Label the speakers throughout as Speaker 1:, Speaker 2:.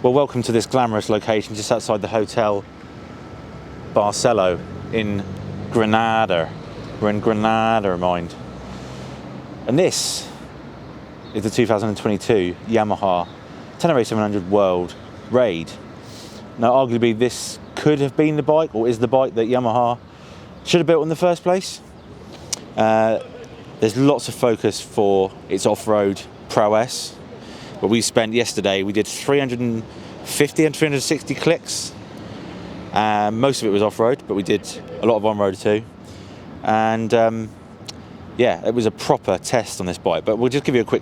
Speaker 1: Well, welcome to this glamorous location just outside the Hotel Barcelo in Granada. We're in Granada, mind. And this is the 2022 Yamaha Ténéré 700 World Raid. Now, arguably, this could have been the bike, or is the bike that Yamaha should have built in the first place. There's lots of focus for its off-road prowess. But we spent yesterday, we did 350 and 360 clicks. Most of it was off-road, but we did a lot of on-road too. And yeah, it was a proper test on this bike, but we'll just give you a quick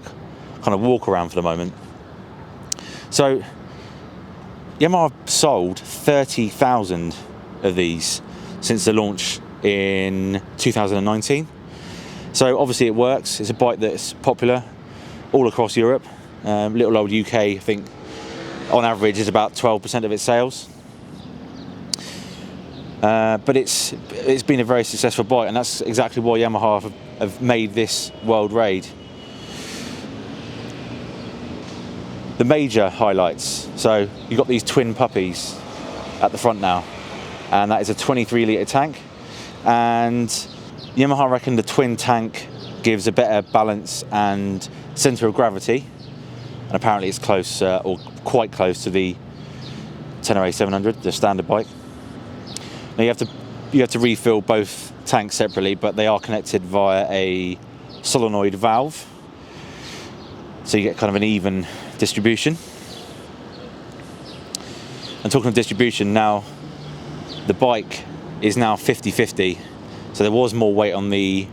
Speaker 1: kind of walk around for the moment. So Yamaha sold 30,000 of these since the launch in 2019. So obviously it works. It's a bike that's popular all across Europe. Little old UK, I think, on average is about 12% of its sales. But it's been a very successful bike, and that's exactly why Yamaha have made this World Raid. The major highlights. So you've got these twin puppies at the front now, and that is a 23-litre tank. And Yamaha reckon the twin tank gives a better balance and centre of gravity. And apparently it's close, or quite close to the Ténéré 700, the standard bike. Now you have to refill both tanks separately, but they are connected via a solenoid valve, so you get kind of an even distribution. And talking of distribution, now the bike is now 50-50, so there was more weight on the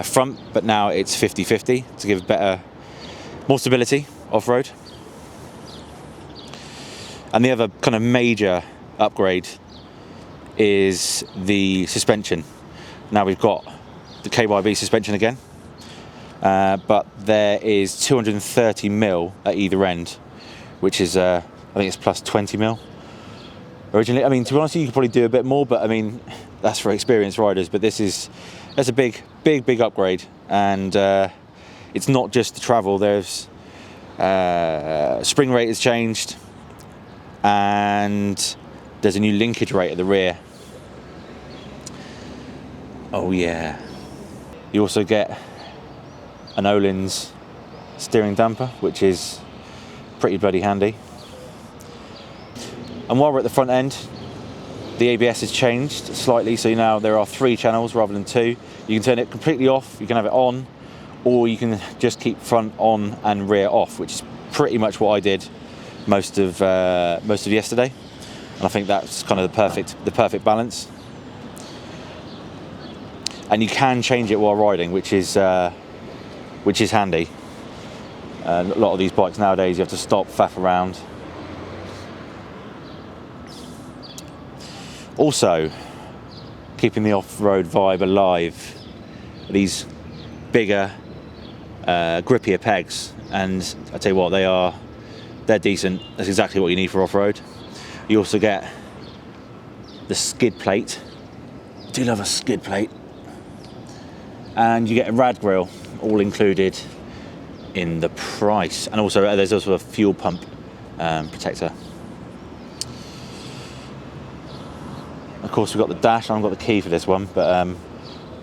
Speaker 1: front, but now it's 50-50 to give more stability off-road. And the other kind of major upgrade is the suspension. Now we've got the KYB suspension again, but there is 230mm at either end, which is I think it's plus 20mm originally. I mean, to be honest, you could probably do a bit more, but I mean, that's for experienced riders. But that's a big upgrade, and it's not just the travel. There's spring rate has changed, and there's a new linkage rate at the rear. Oh yeah. You also get an Öhlins steering damper, which is pretty bloody handy. And while we're at the front end, the ABS has changed slightly, so now there are 3 channels rather than 2. You can turn it completely off, you can have it on, or you can just keep front on and rear off, which is pretty much what I did most of yesterday. And I think that's kind of the perfect balance. And you can change it while riding, which is handy. A lot of these bikes nowadays, you have to stop, faff around. Also, keeping the off-road vibe alive, these bigger, grippier pegs, and I tell you what, they're decent. That's exactly what you need for off-road. You also get the skid plate. I do love a skid plate. And you get a rad grille, all included in the price. And also there's also a fuel pump protector. Of course, we've got the dash. I haven't got the key for this one, but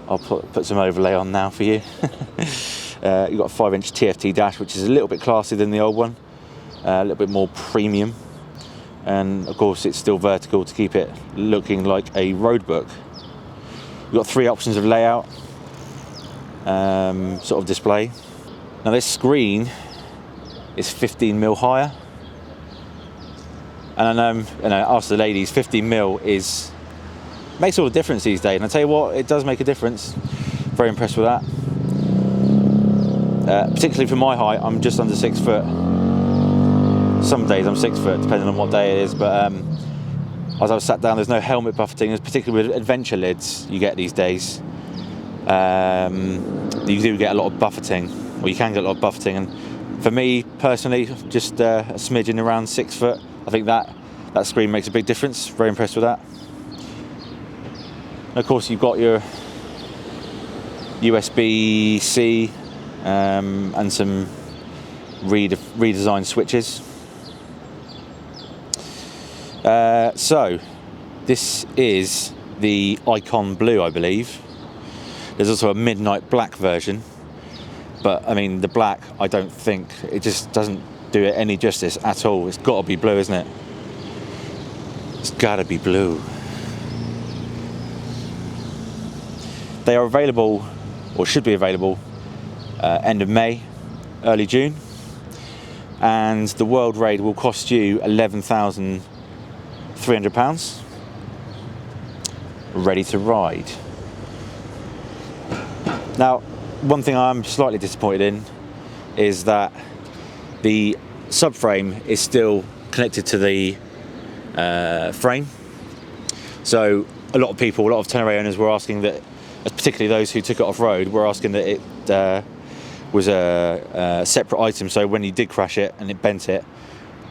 Speaker 1: I'll put some overlay on now for you. You've got a 5-inch TFT dash, which is a little bit classier than the old one, a little bit more premium. And of course it's still vertical to keep it looking like a road book. We've got 3 options of layout, sort of display. Now this screen is 15mm higher, and I know, ask the ladies, 15mm makes all the difference these days. And I tell you what, it does make a difference. Very impressed with that. Particularly for my height, I'm just under 6 foot. Some days I'm 6 foot, depending on what day it is, but as I was sat down, there's no helmet buffeting, particularly with adventure lids you get these days. You do get a lot of buffeting, or you can get a lot of buffeting, and for me personally, just a smidgen around 6 foot, I think that screen makes a big difference. Very impressed with that. And of course you've got your USB-C and some redesigned switches. So this is the Icon Blue, I believe. There's also a midnight black version, but I mean the black, I don't think, it just doesn't do it any justice at all. It's got to be blue, isn't it? It's got to be blue. They are available, or should be available, end of May, early June, and the World Raid will cost you £11,300, ready to ride. Now, one thing I'm slightly disappointed in is that the subframe is still connected to the frame. So a lot of people, a lot of Ténéré owners were asking that, particularly those who took it off-road, were asking that it was a separate item, so when you did crash it and it bent it,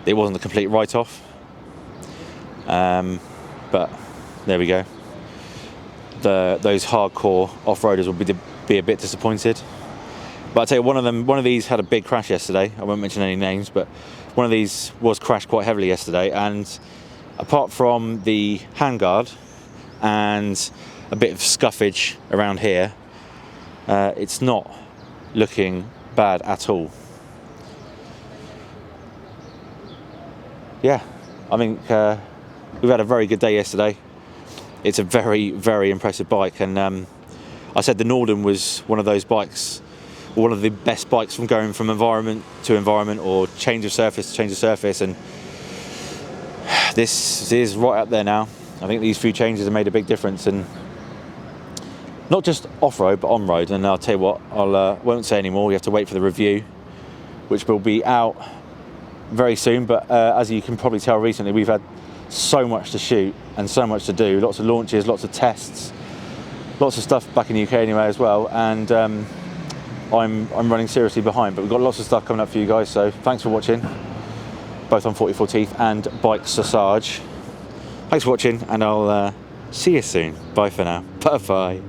Speaker 1: it wasn't a complete write-off. But there we go. Those hardcore off-roaders will be a bit disappointed. But I'll tell you, one of these had a big crash yesterday. I won't mention any names, but one of these was crashed quite heavily yesterday, and apart from the handguard and a bit of scuffage around here, it's not looking bad at all. Yeah, I mean, we've had a very good day yesterday. It's a very, very impressive bike, and I said the Norden was one of those bikes, one of the best bikes from going from environment to environment, or change of surface to change of surface, and this is right up there now. I think these few changes have made a big difference, and not just off-road but on-road. And I'll tell you what, I won't say any more. We have to wait for the review, which will be out very soon. But as you can probably tell, recently we've had so much to shoot and so much to do, lots of launches, lots of tests, lots of stuff back in the UK anyway as well, and I'm running seriously behind, but we've got lots of stuff coming up for you guys. So thanks for watching, both on 44 Teeth and Bike Sausage. Thanks for watching, and I'll see you soon. Bye for now. Bye bye.